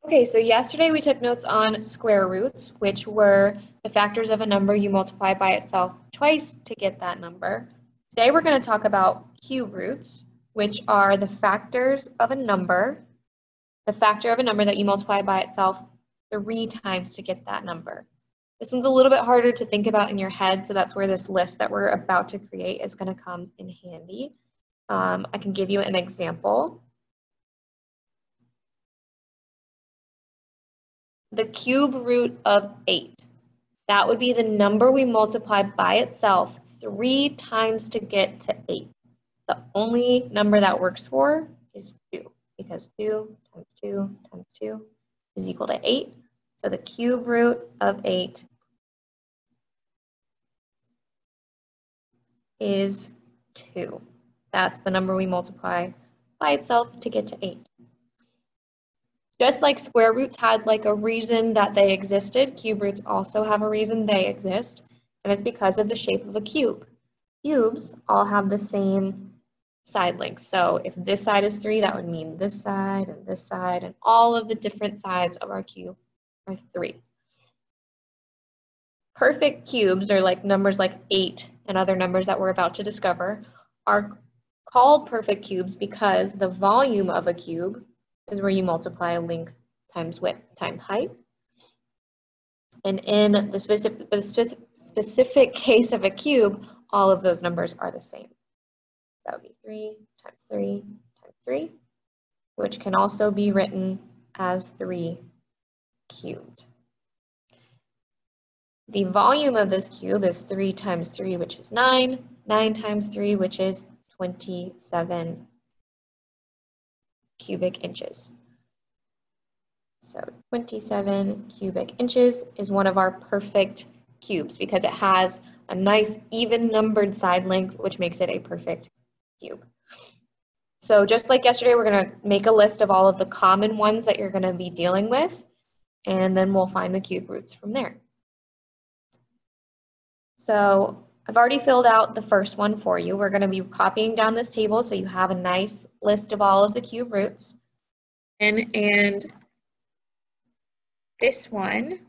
Okay, so yesterday we took notes on square roots, which were the factors of a number you multiply by itself twice to get that number. Today we're going to talk about cube roots, which are the factors of a number, the factor of a number that you multiply by itself 3 times to get that number. This one's a little bit harder to think about in your head, so that's where this list that we're about to create is going to come in handy. I can give you an example. The cube root of 8. That would be the number we multiply by itself 3 times to get to 8. The only number that works for is 2, because 2 times 2 times 2 is equal to 8. So the cube root of 8 is 2. That's the number we multiply by itself to get to 8. Just like square roots had like a reason that they existed, cube roots also have a reason they exist, and it's because of the shape of a cube. Cubes all have the same side length. So if this side is 3, that would mean this side, and all of the different sides of our cube are 3. Perfect cubes, or like numbers like 8 and other numbers that we're about to discover, are called perfect cubes because the volume of a cube is where you multiply length times width times height. And in the specific case of a cube, all of those numbers are the same. That would be 3 times 3 times 3, which can also be written as 3 cubed. The volume of this cube is 3 times 3, which is 9, 9 times 3, which is 27 cubic inches. So 27 cubic inches is one of our perfect cubes because it has a nice even numbered side length, which makes it a perfect cube. So just like yesterday, we're going to make a list of all of the common ones that you're going to be dealing with, and then we'll find the cube roots from there. So I've already filled out the first one for you. We're going to be copying down this table so you have a nice list of all of the cube roots. And this one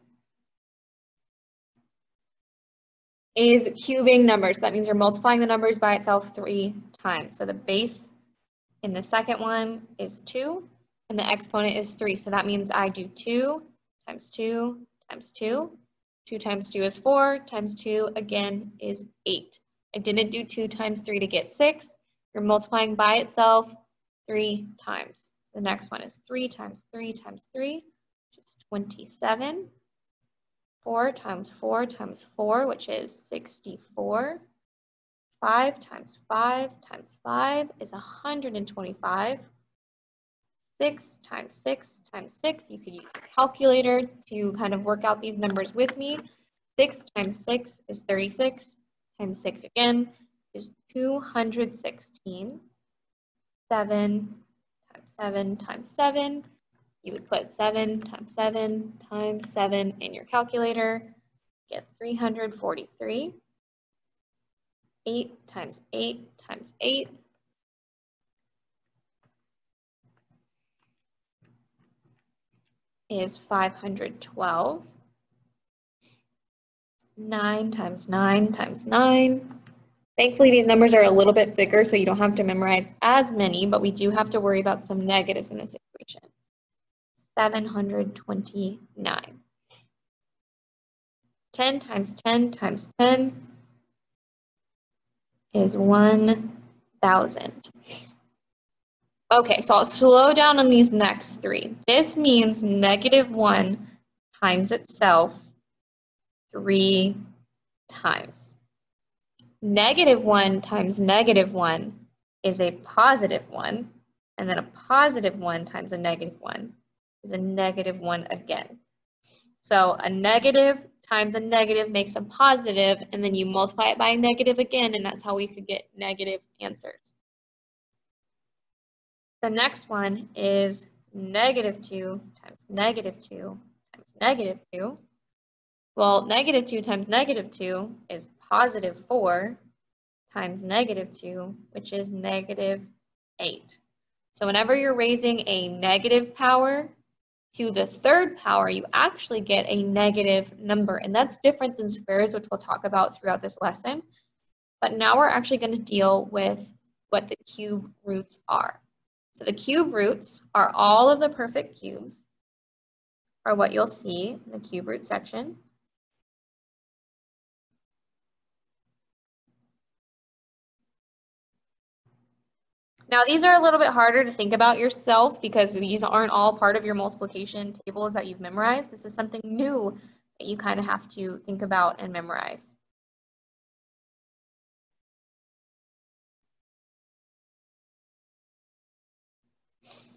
is cubing numbers. That means you're multiplying the numbers by itself 3 times. So the base in the second one is 2, and the exponent is 3. So that means I do 2 times 2 times 2. 2 times 2 is 4, times 2 again is 8. I didn't do 2 times 3 to get 6. You're multiplying by itself 3 times. The next one is 3 times 3 times 3, which is 27. 4 times 4 times 4, which is 64. 5 times 5 times 5 is 125. 6 times 6 times 6, you could use a calculator to kind of work out these numbers with me. 6 times 6 is 36, times 6 again is 216. 7 times 7 times 7, you would put 7 times 7 times 7 in your calculator, get 343. 8 times 8 times 8 is 512. 9 times 9 times 9. Thankfully, these numbers are a little bit bigger, so you don't have to memorize as many, but we do have to worry about some negatives in this equation. 729. 10 times 10 times 10 is 1,000. Okay, so I'll slow down on these next 3. This means -1 times itself 3 times. -1 times -1 is a +1, and then a +1 times a -1 is a -1 again. So a negative times a negative makes a positive, and then you multiply it by a negative again, and that's how we could get negative answers. The next one is -2 times -2 times -2. Well, -2 times -2 is +4 times -2, which is -8. So whenever you're raising a negative power, to the third power, you actually get a negative number. And that's different than squares, which we'll talk about throughout this lesson. But now we're actually going to deal with what the cube roots are. So the cube roots are all of the perfect cubes, are what you'll see in the cube root section. Now these are a little bit harder to think about yourself because these aren't all part of your multiplication tables that you've memorized. This is something new that you kind of have to think about and memorize.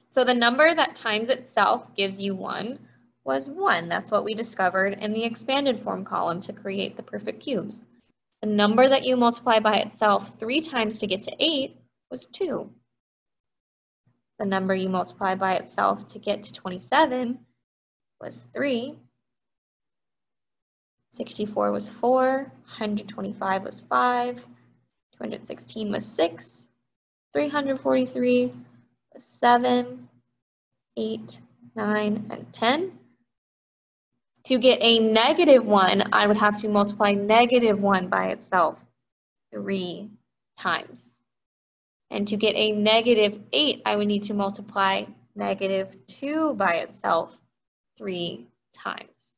So the number that times itself gives you 1 was 1. That's what we discovered in the expanded form column to create the perfect cubes. The number that you multiply by itself 3 times to get to 8 was 2. The number you multiply by itself to get to 27 was 3. 64 was 4. 125 was 5. 216 was 6. 343 was 7, 8, 9, and 10. To get a negative 1, I would have to multiply negative 1 by itself 3 times. And to get a negative 8, I would need to multiply negative 2 by itself 3 times.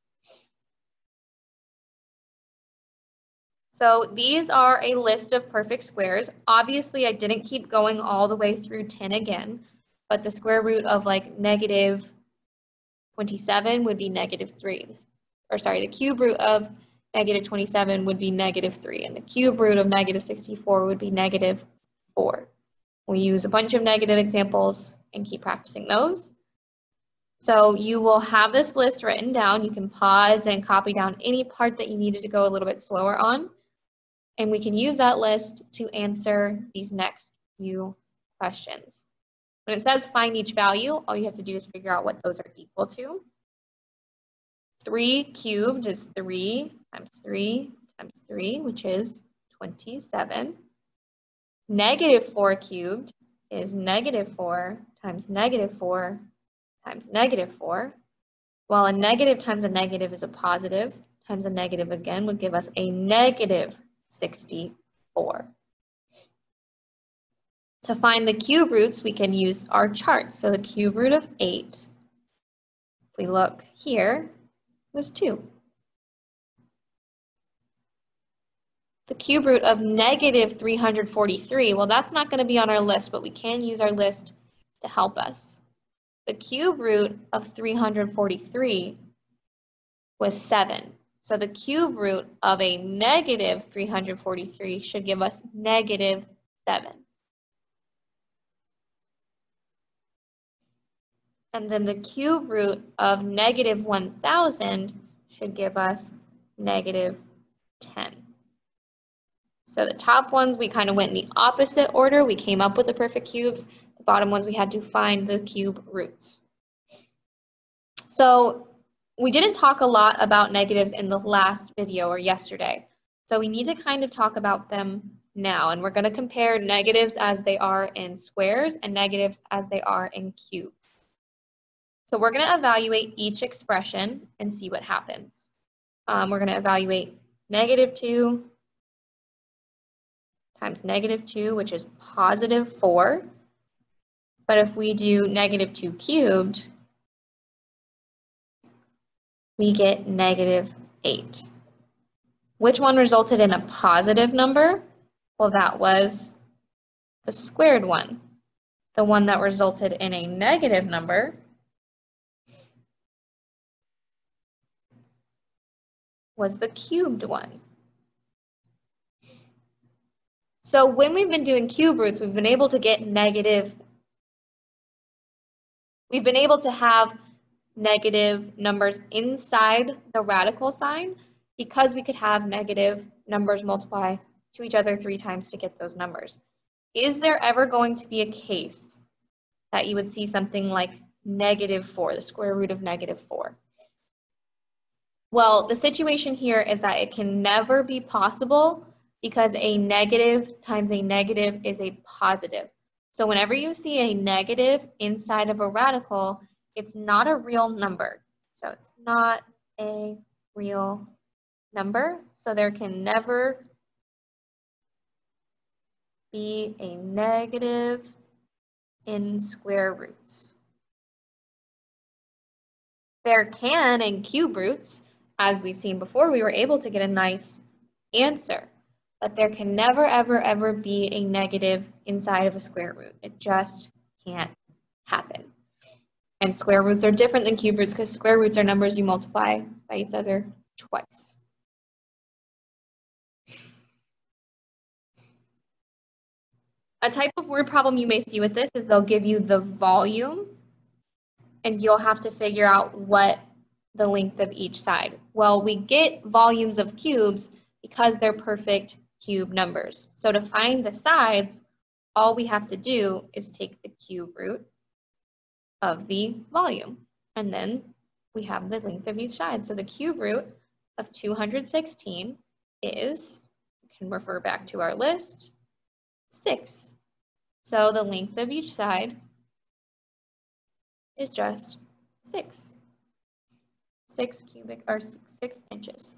So these are a list of perfect squares. Obviously, I didn't keep going all the way through 10 again, but the square root of like negative 27 would be negative 3. Or sorry, the cube root of negative 27 would be negative 3, and the cube root of negative 64 would be negative 4. We use a bunch of negative examples and keep practicing those. So you will have this list written down. You can pause and copy down any part that you needed to go a little bit slower on. And we can use that list to answer these next few questions. When it says find each value, all you have to do is figure out what those are equal to. 3 cubed is 3 times 3 times 3, which is 27. Negative 4 cubed is negative 4 times negative 4 times negative 4. While a negative times a negative is a positive, times a negative again would give us a negative 64. To find the cube roots, we can use our chart. So the cube root of 8, if we look here, was 2. The cube root of negative 343, well, that's not going to be on our list, but we can use our list to help us. The cube root of 343 was 7. So the cube root of a negative 343 should give us negative 7. And then the cube root of negative 1,000 should give us negative 10. So the top ones, we kind of went in the opposite order. We came up with the perfect cubes. The bottom ones, we had to find the cube roots. So we didn't talk a lot about negatives in the last video or yesterday. So we need to kind of talk about them now. And we're going to compare negatives as they are in squares and negatives as they are in cubes. So we're going to evaluate each expression and see what happens. We're going to evaluate negative 2 times negative 2, which is positive 4. But if we do negative 2 cubed, we get negative 8. Which one resulted in a positive number? Well, that was the squared one. The one that resulted in a negative number was the cubed one. So when we've been doing cube roots, we've been able to get we've been able to have negative numbers inside the radical sign because we could have negative numbers multiply to each other 3 times to get those numbers. Is there ever going to be a case that you would see something like negative 4, the square root of negative 4? Well, the situation here is that it can never be possible because a negative times a negative is a positive. So whenever you see a negative inside of a radical, it's not a real number. So it's not a real number. So there can never be a negative in square roots. There can in cube roots, as we've seen before, we were able to get a nice answer, but there can never, ever, ever be a negative inside of a square root. It just can't happen. And square roots are different than cube roots because square roots are numbers you multiply by each other twice. A type of word problem you may see with this is they'll give you the volume and you'll have to figure out what the length of each side. Well, we get volumes of cubes because they're perfect cube numbers. So to find the sides, all we have to do is take the cube root of the volume, and then we have the length of each side. So the cube root of 216 is, you can refer back to our list, 6. So the length of each side is just 6. 6 inches.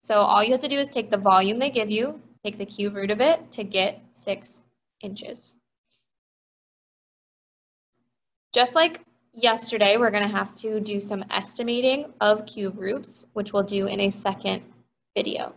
So all you have to do is take the volume they give you, take the cube root of it to get 6 inches. Just like yesterday, we're going to have to do some estimating of cube roots, which we'll do in a second video.